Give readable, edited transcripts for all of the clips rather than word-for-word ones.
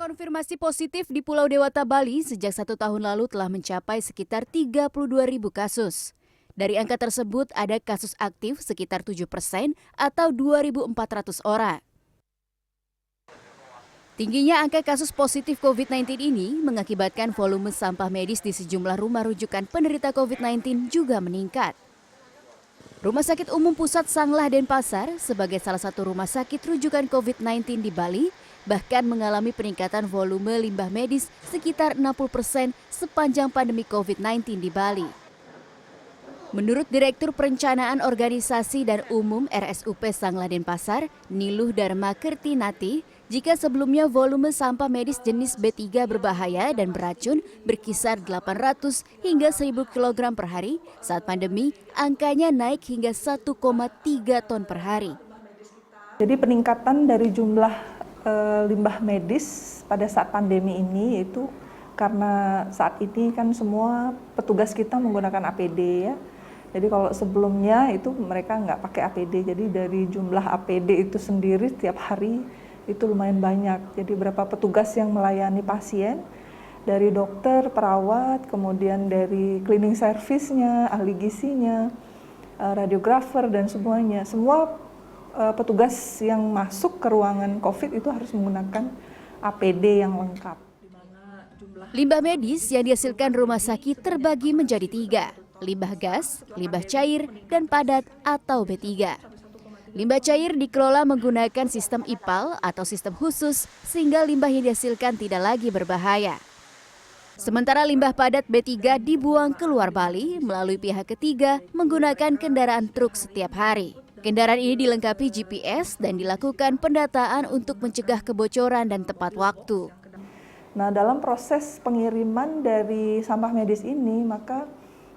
Konfirmasi positif di Pulau Dewata, Bali sejak 1 tahun lalu telah mencapai sekitar 32.000 kasus. Dari angka tersebut ada kasus aktif sekitar 7% atau 2.400 orang. Tingginya angka kasus positif COVID-19 ini mengakibatkan volume sampah medis di sejumlah rumah rujukan penderita COVID-19 juga meningkat. Rumah Sakit Umum Pusat Sanglah Denpasar sebagai salah satu rumah sakit rujukan COVID-19 di Bali bahkan mengalami peningkatan volume limbah medis sekitar 60% sepanjang pandemi COVID-19 di Bali. Menurut Direktur Perencanaan Organisasi dan Umum RSUP Sanglah Denpasar, Niluh Dharma Kertinati, jika sebelumnya volume sampah medis jenis B3 berbahaya dan beracun berkisar 800 hingga 1.000 kg per hari, saat pandemi angkanya naik hingga 1,3 ton per hari. Jadi peningkatan dari jumlah limbah medis pada saat pandemi ini itu karena saat ini kan semua petugas kita menggunakan APD ya. Jadi kalau sebelumnya itu mereka nggak pakai APD, jadi dari jumlah APD itu sendiri setiap hari itu lumayan banyak. Jadi berapa petugas yang melayani pasien, dari dokter, perawat, kemudian dari cleaning service-nya, ahli gizinya, radiografer dan semuanya. Semua petugas yang masuk ke ruangan COVID itu harus menggunakan APD yang lengkap. Limbah medis yang dihasilkan rumah sakit terbagi menjadi 3, limbah gas, limbah cair, dan padat atau B3. Limbah cair dikelola menggunakan sistem IPAL atau sistem khusus sehingga limbah yang dihasilkan tidak lagi berbahaya. Sementara limbah padat B3 dibuang keluar Bali melalui pihak ketiga menggunakan kendaraan truk setiap hari. Kendaraan ini dilengkapi GPS dan dilakukan pendataan untuk mencegah kebocoran dan tepat waktu. Nah, dalam proses pengiriman dari sampah medis ini, maka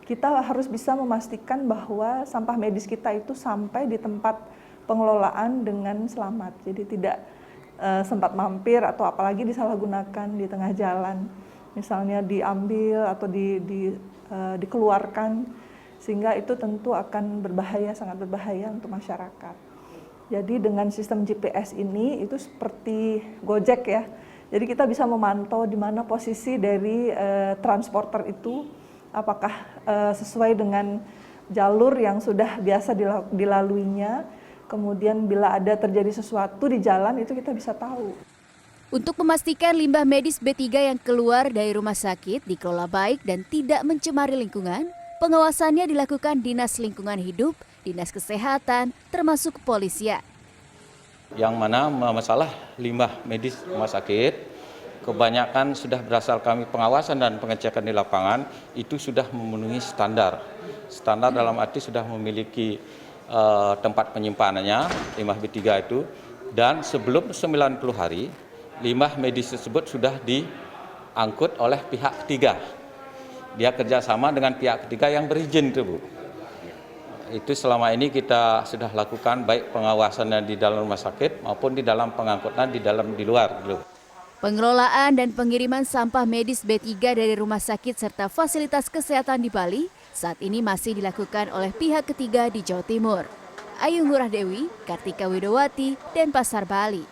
kita harus bisa memastikan bahwa sampah medis kita itu sampai di tempat pengelolaan dengan selamat. Jadi tidak sempat mampir atau apalagi disalahgunakan di tengah jalan. Misalnya diambil atau dikeluarkan, sehingga itu tentu akan berbahaya, sangat berbahaya untuk masyarakat. Jadi dengan sistem GPS ini itu seperti Gojek ya. Jadi kita bisa memantau di mana posisi dari transporter itu, apakah sesuai dengan jalur yang sudah biasa dilaluinya. Kemudian bila ada terjadi sesuatu di jalan itu kita bisa tahu. Untuk memastikan limbah medis B3 yang keluar dari rumah sakit dikelola baik dan tidak mencemari lingkungan, pengawasannya dilakukan Dinas Lingkungan Hidup, Dinas Kesehatan, termasuk kepolisian. Yang mana masalah limbah medis rumah sakit, kebanyakan sudah berasal kami pengawasan dan pengecekan di lapangan, itu sudah memenuhi standar. Standar dalam arti sudah memiliki tempat penyimpanannya, limbah B3 itu, dan sebelum 90 hari, limbah medis tersebut sudah diangkut oleh pihak ketiga. Dia kerjasama dengan pihak ketiga yang berizin itu, Bu. Itu selama ini kita sudah lakukan baik pengawasannya di dalam rumah sakit maupun di dalam pengangkutan di luar. Pengelolaan dan pengiriman sampah medis B3 dari rumah sakit serta fasilitas kesehatan di Bali saat ini masih dilakukan oleh pihak ketiga di Jawa Timur. Ayu Ngurah Dewi, Kartika Widowati, Denpasar, Bali.